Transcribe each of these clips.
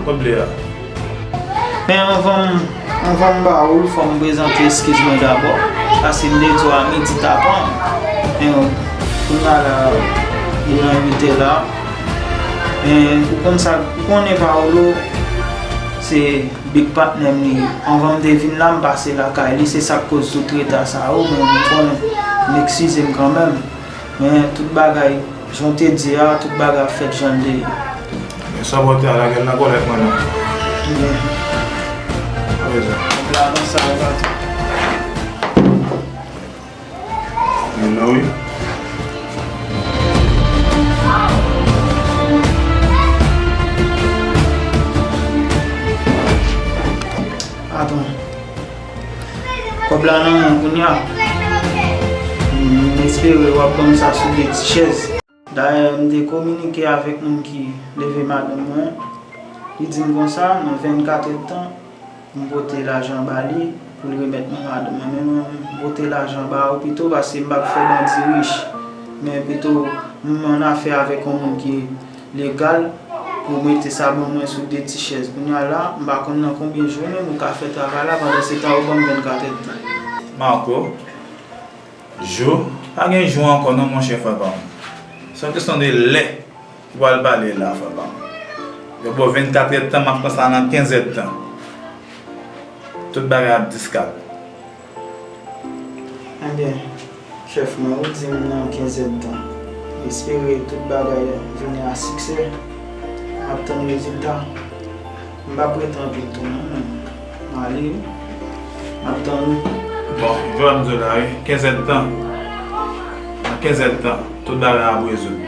Quoi blé? Mais on va me faut me présenter excuse-moi d'abord. Parce que les deux amis dit d'abord. Et on a là, il m'a invité là. Et comme ça, on est Paolo, c'est big partner. On va me deviner là, passer la caille. C'est ça cause tout traité ça. Mais m'excuse quand même. Mais toute bagaille, j'en te dis, toute bagaille fait j'en ai. Mais ça va être à la gueule, la colère maintenant. Oui. Attends. Comme là, j'espère que comme ça sur des petites chaises. D'ailleurs, j'ai communiqué avec un qui levait madame. Il dit comme ça, dans 24 heures de temps, je voter l'argent Bali pour le remettre madame. Même voter l'argent Bali plutôt parce que je ne fais pas de riche. Mais plutôt, on a fait avec un monde qui est légal pour mettre ça sur des petites chaises. Là, je ne sais pas combien de jours nous avons fait travail là pendant ce temps où 24 heures de temps. Marco, Jo, pas de jour encore non mon chef Fabam. C'est une question de lait qui va le parler là Fabam. Je vais 24 heures de temps, je pense dans 15 heures de temps. Tout bagarre discard. Eh bien, chef, je dis dans 15 heures de temps. J'espère que tout bagarre venir à succès. Attendre les résultats. Je ne vais pas prétendre tout le monde. Allez, attendre. Bon, je vais me dire là, 15 heures de temps. Dans 15 heures de temps, tout bagarre à résoudre.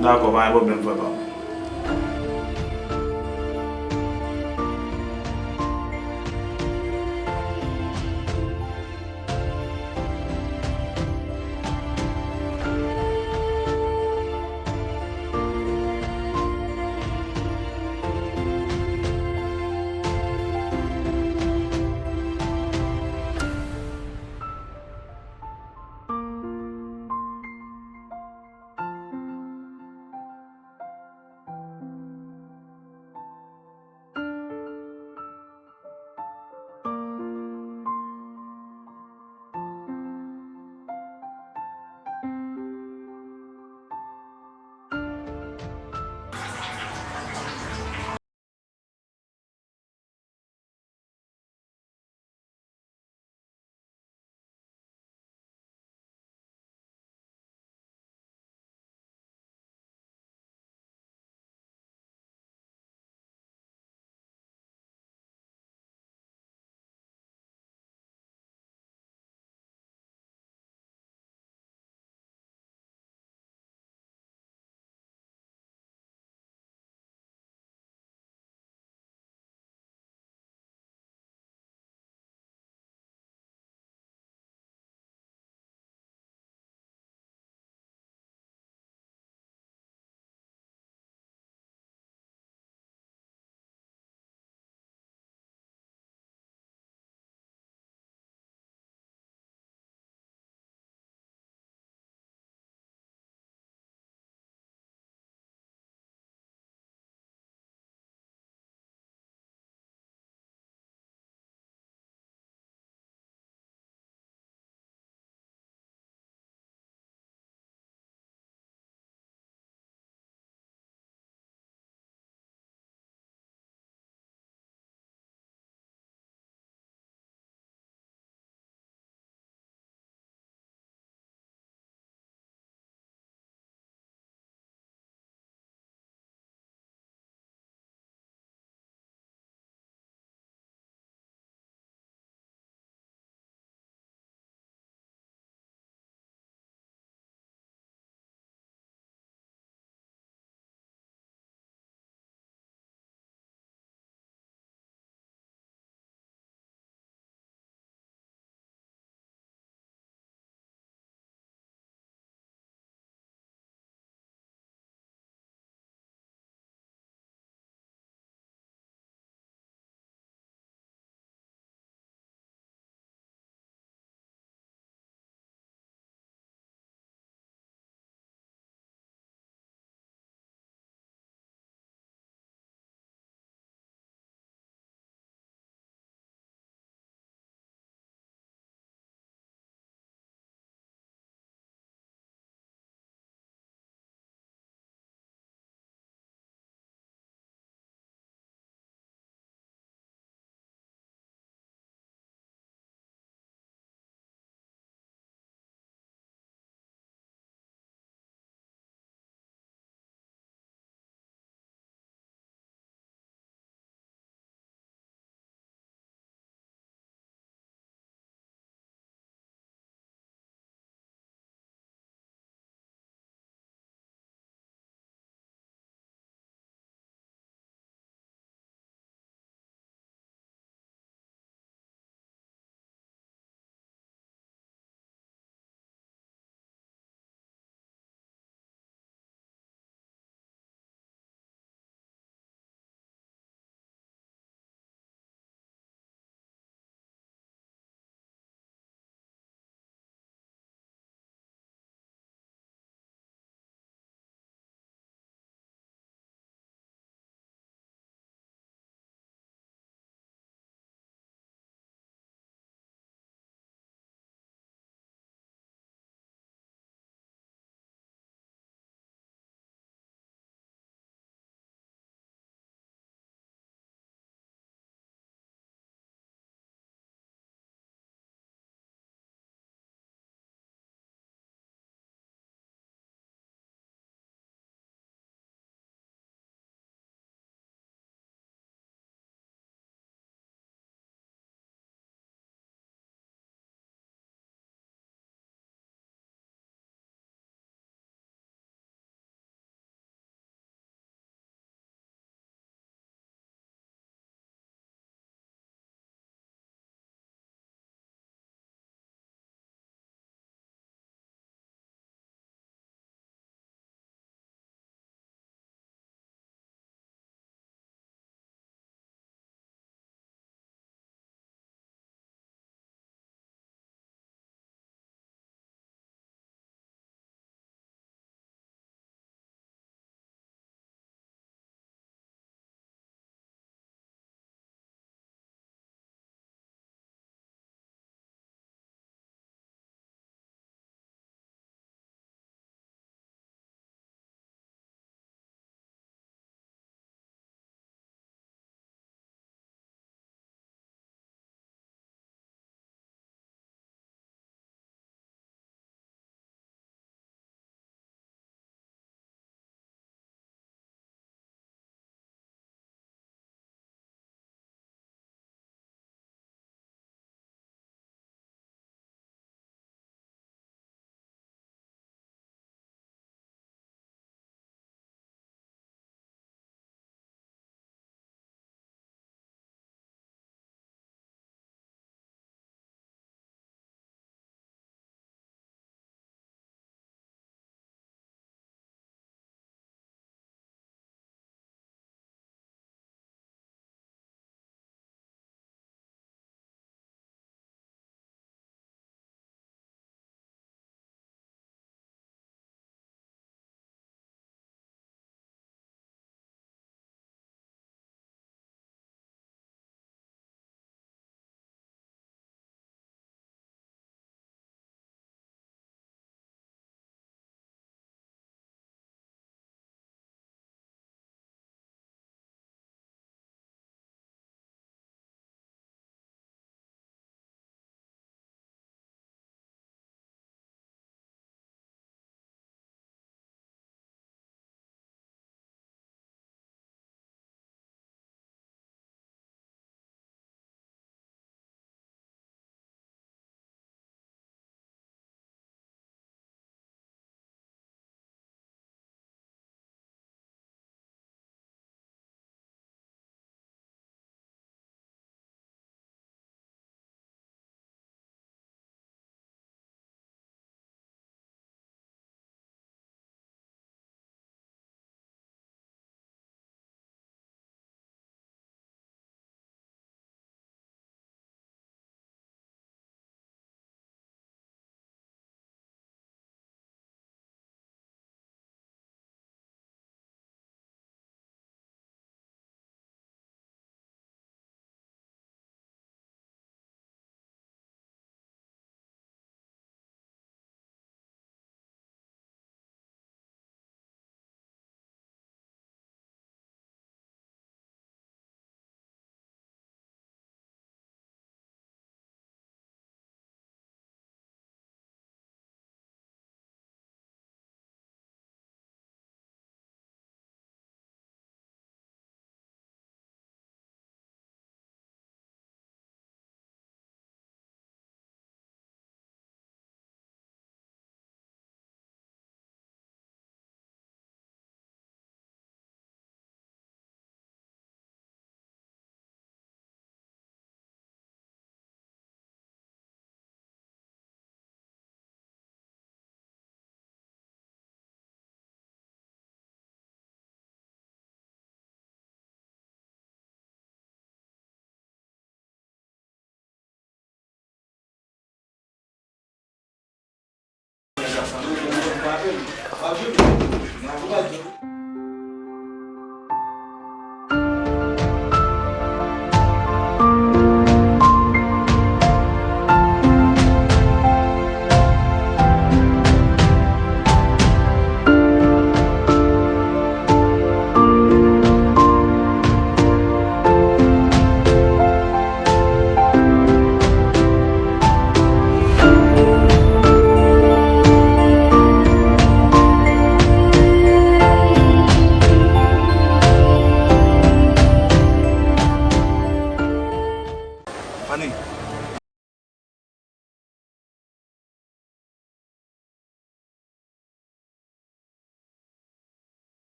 D'accord, pas un problème, papa.